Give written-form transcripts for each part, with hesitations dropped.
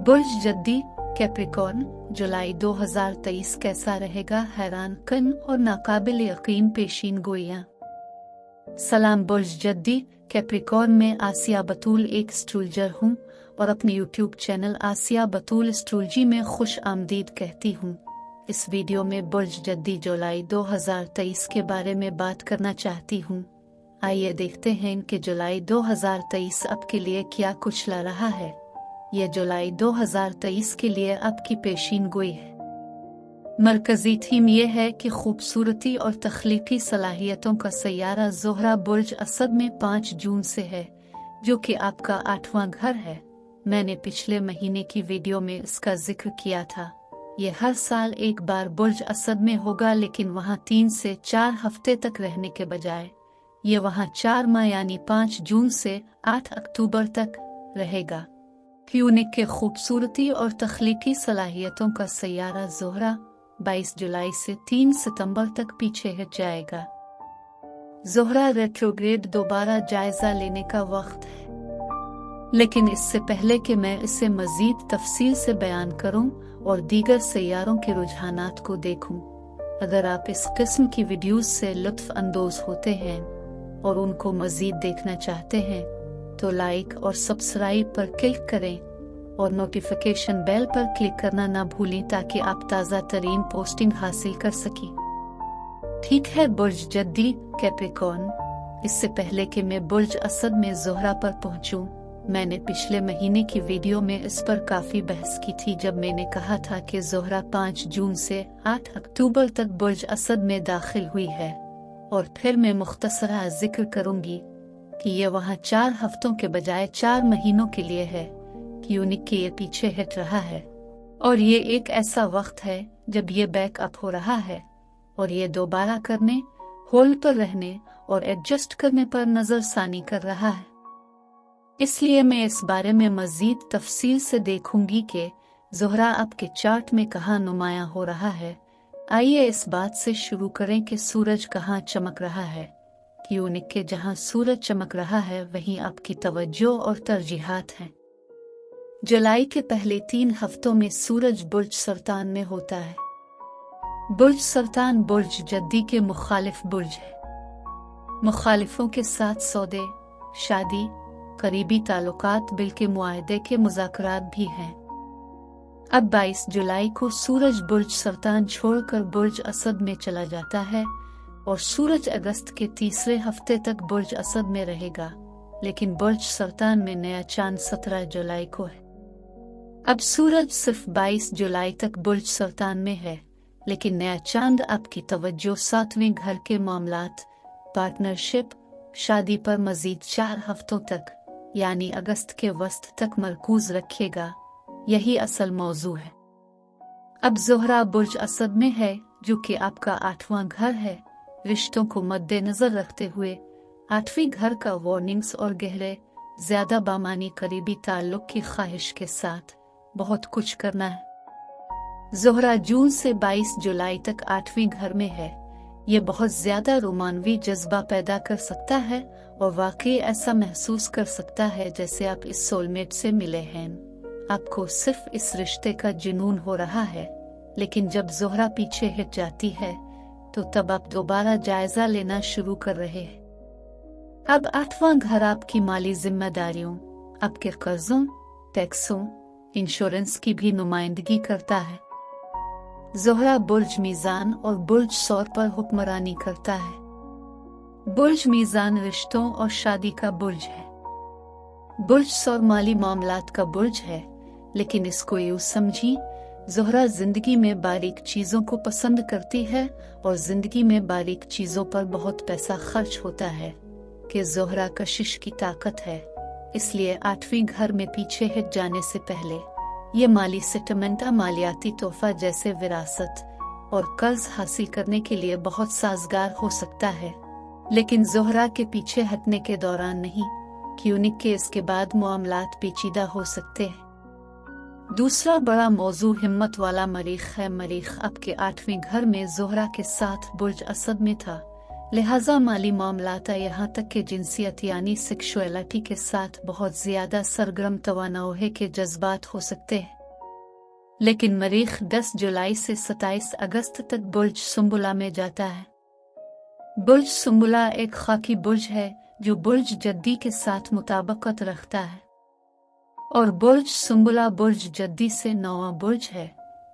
बुर्ज जद्दी Capricorn जुलाई 2023 कैसा रहेगा? हैरान कन और नाकाबिल यकीन पेशीन गोइयां। सलाम बुर्ज जद्दी कैप्रिकॉर्न में आसिया बतूल एक एस्ट्रोलॉजर हूँ और अपने यूट्यूब चैनल आसिया बतूल एस्ट्रोलॉजी में खुश आमदीद कहती हूँ। इस वीडियो में बुर्ज जद्दी जुलाई 2023 के बारे में बात करना चाहती हूँ। आइए देखते हैं कि जुलाई 2023 आपके लिए क्या कुछ ला रहा है। यह जुलाई 2023 के लिए आपकी पेशीन गोई है। मरकजी थीम यह है कि खूबसूरती और तख्लीकी सलाहियतों का सैयारा ज़ोहरा बुर्ज असद में 5 जून से है, जो कि आपका 8वां घर है। मैंने पिछले महीने की वीडियो में इसका जिक्र किया था। ये हर साल एक बार बुर्ज असद में होगा, लेकिन वहाँ 3 से 4 हफ्ते तक रहने के बजाय ये वहाँ 4 माह यानी 5 जून से 8 अक्टूबर तक रहेगा। क्यूनिक के खूबसूरती और तख्लीकी सलाहियतों का सैयारा ज़ोहरा 22 जुलाई से 3 सितंबर तक पीछे हट जाएगा। ज़ोहरा रेट्रोग्रेड दोबारा जायजा लेने का वक्त है, लेकिन इससे पहले कि मैं इसे मजीद तफसील से बयान करूं और दीगर सैयारों के रुझानात को देखूं, अगर आप इस किस्म की वीडियोस से लुत्फ अंदोज होते हैं और उनको मजीद देखना चाहते हैं तो लाइक और सब्सक्राइब पर क्लिक करें और नोटिफिकेशन बेल पर क्लिक करना ना भूलें ताकि आप ताज़ा तरीन पोस्टिंग हासिल कर सकें। ठीक है बुर्ज जद्दी कैप्रिकॉर्न, इससे पहले कि मैं बुर्ज असद में ज़ोहरा पर पहुंचूं, मैंने पिछले महीने की वीडियो में इस पर काफ़ी बहस की थी, जब मैंने कहा था कि ज़ोहरा 5 जून से 8 अक्टूबर तक बुर्ज असद में दाखिल हुई है। और फिर मैं मुख्तसरा जिक्र करूंगी कि ये वहाँ 4 हफ्तों के बजाय 4 महीनों के लिए है। क्यूनिक के ये पीछे हट रहा है और ये एक ऐसा वक्त है जब ये बैकअप हो रहा है और ये दोबारा करने, होल्ड पर रहने और एडजस्ट करने पर नजरसानी कर रहा है। इसलिए मैं इस बारे में मजीद तफसील से देखूंगी कि ज़ोहरा आपके चार्ट में कहाँ नुमायां हो रहा है। आइए इस बात से शुरू करें कि सूरज कहाँ चमक रहा है। क्यूनिक के जहाँ सूरज चमक रहा है वहीं आपकी तवज्जो और तरजीहात हैं। जुलाई के पहले 3 हफ्तों में सूरज बुर्ज सरतान में होता है। बुर्ज सरतान बुर्ज जद्दी के मुखालिफ बुर्ज है। मुखालिफों के साथ सौदे, शादी, करीबी ताल्लुकात बल्कि मुआहदे के मुज़ाकरात भी हैं। अब 22 जुलाई को सूरज बुर्ज सरतान छोड़कर बुर्ज असद में चला जाता है और सूरज अगस्त के तीसरे हफ्ते तक बुर्ज असद में रहेगा, लेकिन बुर्ज सरतान में नया चांद 17 जुलाई को है। अब सूरज सिर्फ 22 जुलाई तक बुर्ज सरतान में है, लेकिन नया चांद आपकी तवज्जो 7वें घर के मामलात, पार्टनरशिप, शादी पर मजीद 4 हफ्तों तक यानी अगस्त के वस्त तक मरकूज रखेगा। यही असल मौजू है। अब ज़ोहरा बुर्ज असद में है, जो कि आपका 8वां घर है। रिश्तों को मद्देनजर रखते हुए 8वें घर का वार्निंग्स और गहरे, ज्यादा बामानी करीबी ताल्लुक की ख्वाहिश के साथ बहुत कुछ करना है। ज़ोहरा जून से 22 जुलाई तक 8वें घर में है। ये बहुत ज्यादा रोमानवी जज्बा पैदा कर सकता है और वाकई ऐसा महसूस कर सकता है जैसे आप इस सोलमेट से मिले हैं। आपको सिर्फ इस रिश्ते का जुनून हो रहा है, लेकिन जब ज़ोहरा पीछे हट जाती है तो तब आप दोबारा जायजा लेना शुरू कर रहे हैं। अब 8वां घर आपकी माली जिम्मेदारियों, आपके कर्जों, टैक्सों, इंश्योरेंस की भी नुमाइंदगी करता है। ज़ोहरा बुर्ज मीज़ान और बुर्ज सौर पर हुक्मरानी करता है। बुर्ज मीज़ान रिश्तों और शादी का बुर्ज है। बुर्ज सौर माली मामलात का बुर्ज है, लेकिन इसको यूं समझी, ज़ोहरा जिंदगी में बारीक चीजों को पसंद करती है और जिंदगी में बारीक चीजों पर बहुत पैसा खर्च होता है कि ज़ोहरा कशिश की ताकत है। इसलिए 8वें घर में पीछे हट जाने से पहले ये माली सेटलमेंट, मालियाती तोहफा जैसे विरासत और कर्ज हासिल करने के लिए बहुत साजगार हो सकता है, लेकिन ज़ोहरा के पीछे हटने के दौरान नहीं, क्यूनिक के इसके बाद मामलात पेचीदा हो सकते हैं। दूसरा बड़ा मौजू हिम्मत वाला मरीख है। मरीख आपके 8वें घर में ज़ोहरा के साथ बुर्ज असद में था, लिहाजा माली मामलात यहाँ तक कि जिनसियत यानी सेक्सुअलिटी के साथ बहुत ज़्यादा सरगर्म तवानाओं के जज्बात हो सकते हैं। लेकिन मरीख 10 जुलाई से 27 अगस्त तक बुर्ज सुंबुला में जाता है। बुर्ज सुंबुला एक खाकी बुर्ज है जो बुर्ज जद्दी के साथ मुताबिकत रखता है और बुर्ज सुंबुला बुर्ज जद्दी से 9वां बुर्ज है,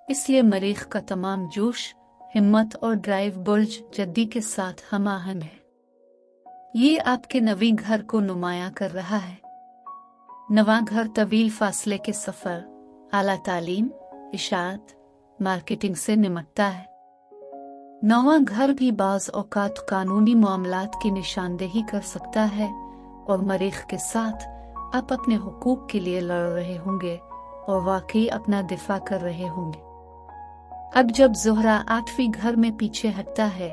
इसलिए मरीख का तमाम जोश, हिम्मत और ड्राइव बुर्ज जद्दी के साथ हमाहंग है। ये आपके नवीं घर को नुमायां कर रहा है। नवां घर तवील फासले के सफ़र, आला तालीम, इशाअत, मार्केटिंग से निमटता है। नौवां घर भी बाज़ औक़ात कानूनी मामलात की निशानदेही कर सकता है और मरीख के साथ आप अपने हुकूक के लिए लड़ रहे होंगे और वाकई अपना दिफा कर रहे होंगे। अब जब ज़ोहरा 8वीं घर में पीछे हटता है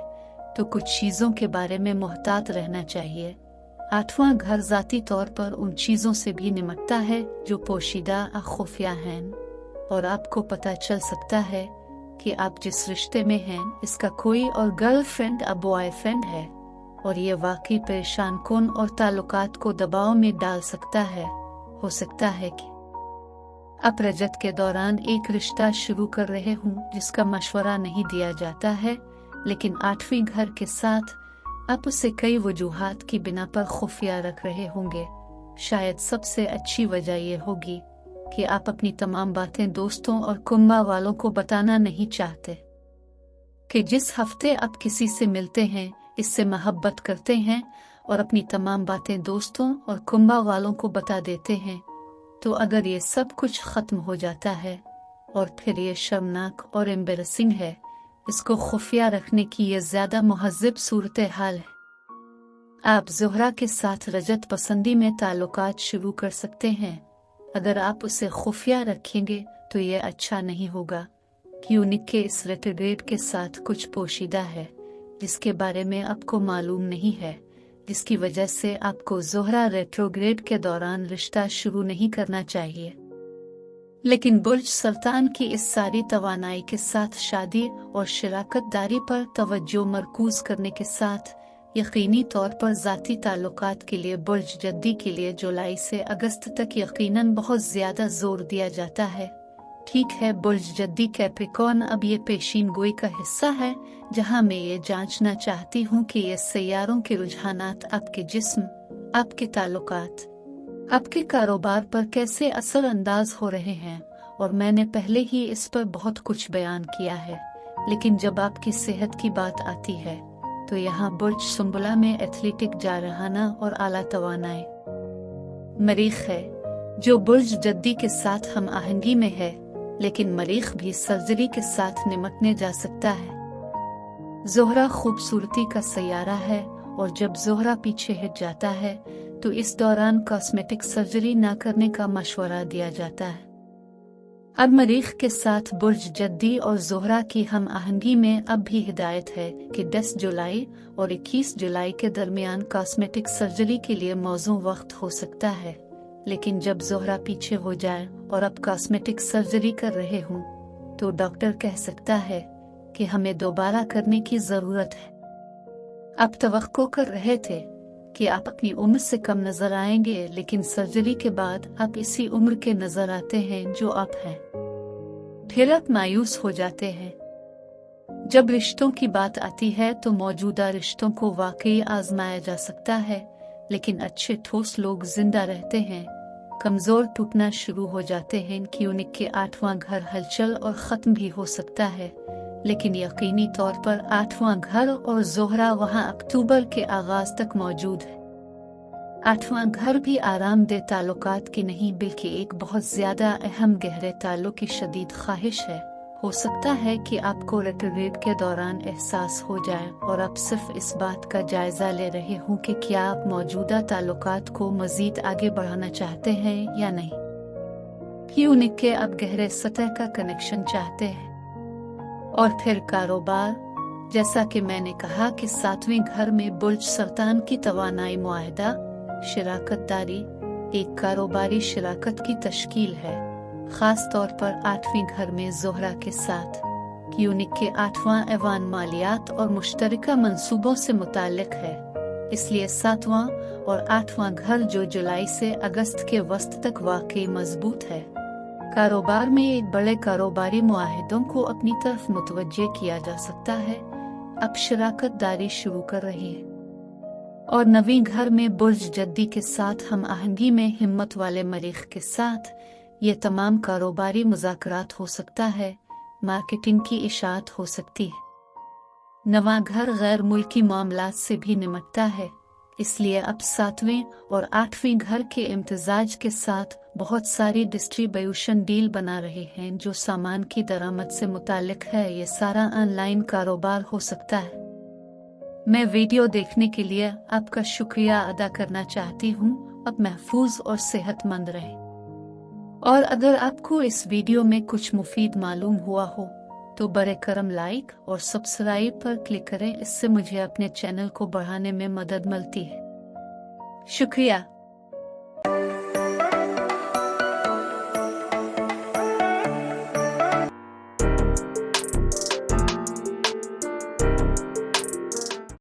तो कुछ चीज़ों के बारे में मुहतात रहना चाहिए। 8वां घर ज़ाती तौर पर उन चीज़ों से भी निमटता है जो पोशीदा और खुफिया हैं और आपको पता चल सकता है कि आप जिस रिश्ते में हैं इसका कोई और गर्लफ्रेंड या बॉयफ्रेंड है और ये वाकई परेशान कुन और ताल्लुकात को दबाव में डाल सकता है। हो सकता है कि आप रजत के दौरान एक रिश्ता शुरू कर रहे हों जिसका मशवरा नहीं दिया जाता है, लेकिन 8वीं घर के साथ आप उसे कई वजूहात की बिना पर खुफिया रख रहे होंगे। शायद सबसे अच्छी वजह यह होगी कि आप अपनी तमाम बातें दोस्तों और कुंबा वालों को बताना नहीं चाहते कि जिस हफ्ते आप किसी से मिलते हैं, इससे मोहब्बत करते हैं और अपनी तमाम बातें दोस्तों और कुंबा वालों को बता देते हैं, तो अगर ये सब कुछ ख़त्म हो जाता है और फिर ये शर्मनाक और एम्बेरसिंग है, इसको खुफिया रखने की ये ज़्यादा मुहज़्ज़ब सूरत हाल है। आप ज़ोहरा के साथ रजत पसंदी में ताल्लुकात शुरू कर सकते हैं। अगर आप उसे खुफिया रखेंगे तो ये अच्छा नहीं होगा कि उनके इस रेट्रोग्रेड के साथ कुछ पोशीदा है जिसके बारे में आपको मालूम नहीं है, जिसकी वजह से आपको ज़ोहरा रेट्रोग्रेड के दौरान रिश्ता शुरू नहीं करना चाहिए। लेकिन बुर्ज सुल्तान की इस सारी तवानाई के साथ शादी और शराकत दारी पर तवज्जो मरकूज करने के साथ यकीनी तौर पर ज़ाती ताल्लुकात के लिए बुर्ज जद्दी के लिए जुलाई से अगस्त तक यकीनन बहुत ज़्यादा जोर दिया जाता है। ठीक है, बुर्ज जद्दी कैप्रिकॉर्न अब ये पेशीन गोई का हिस्सा है जहां मैं ये जांचना चाहती हूँ कि ये सैयारों के रुझानात आपके जिस्म, आपके ताल्लुकात, आपके कारोबार पर कैसे असर अंदाज हो रहे हैं। और मैंने पहले ही इस पर बहुत कुछ बयान किया है, लेकिन जब आपकी सेहत की बात आती है तो यहाँ बुर्ज सुंबुला में एथलेटिक जारहाना और आला तवानाई मरीख है जो बुर्ज जद्दी के साथ हम आहंगी में है, लेकिन मरीख भी सर्जरी के साथ निमटने जा सकता है। ज़ोहरा खूबसूरती का सैयारा है और जब ज़ोहरा पीछे हट जाता है तो इस दौरान कॉस्मेटिक सर्जरी न करने का मशवरा दिया जाता है। अब मरीख के साथ बुर्ज जद्दी और ज़ोहरा की हम आहंगी में अब भी हिदायत है कि 10 जुलाई और 21 जुलाई के दरमियान कॉस्मेटिक सर्जरी के लिए मौजूद वक्त हो सकता है, लेकिन जब ज़ोहरा पीछे हो जाए और अब कॉस्मेटिक सर्जरी कर रहे हों तो डॉक्टर कह सकता है कि हमें दोबारा करने की ज़रूरत है। आप तवक्को कर रहे थे कि आप अपनी उम्र से कम नजर आएंगे, लेकिन सर्जरी के बाद आप इसी उम्र के नजर आते हैं जो आप हैं। फिर आप मायूस हो जाते हैं। जब रिश्तों की बात आती है तो मौजूदा रिश्तों को वाकई आजमाया जा सकता है, लेकिन अच्छे ठोस लोग जिंदा रहते हैं, कमजोर टूटना शुरू हो जाते हैं कि उनके 8वां घर हलचल और ख़त्म भी हो सकता है, लेकिन यकीनी तौर पर 8वां घर और ज़ोहरा वहां अक्टूबर के आगाज तक मौजूद है। 8वां घर भी आरामदेह ताल्लुकात की नहीं बल्कि एक बहुत ज्यादा अहम गहरे ताल्लुक की शदीद ख्वाहिश है। हो सकता है कि आपको रेट्रोग्रेड के दौरान एहसास हो जाए और आप सिर्फ इस बात का जायजा ले रहे हों कि क्या आप मौजूदा ताल्लुकात को मजीद आगे बढ़ाना चाहते हैं या नहीं, कि उनके आप गहरे सतह का कनेक्शन चाहते हैं। और फिर कारोबार, जैसा कि मैंने कहा कि 7वें घर में बुर्ज सुल्तान की तवानाई मुआहदा, शराकत दारी एक कारोबारी शराकत की तश्कील है, खास तौर पर 8वें घर में ज़ोहरा के साथ। यूनिक के 8वां ऐवान मालियात और मुश्तरका मंसूबों से मुताल्लिक है, इसलिए 7वां और 8वां घर जो जुलाई से अगस्त के वस्त तक वाकई मजबूत है। कारोबार में एक बड़े कारोबारी मुआहिदों को अपनी तरफ मुतवज्जे किया जा सकता है। अब शराकत दारी शुरू कर रही है और नवीं घर में बुर्ज जद्दी के साथ हम आहंगी में हिम्मत वाले मरीख के साथ ये तमाम कारोबारी मुज़ाकरात हो सकता है, मार्केटिंग की इशाअत हो सकती है। नवा घर गैर मुल्की मामलात से भी निमटता है, इसलिए अब 7वें और 8वें घर के इम्तिजाज के साथ बहुत सारी डिस्ट्रीब्यूशन डील बना रहे हैं जो सामान की दरामद से मुताल्लिक है। ये सारा ऑनलाइन कारोबार हो सकता है। मैं वीडियो देखने के लिए आपका शुक्रिया अदा करना चाहती हूँ। अब महफूज और सेहतमंद रहें। और अगर आपको इस वीडियो में कुछ मुफीद मालूम हुआ हो तो बरे करम लाइक और सब्सक्राइब पर क्लिक करें, इससे मुझे अपने चैनल को बढ़ाने में मदद मिलती है। शुक्रिया।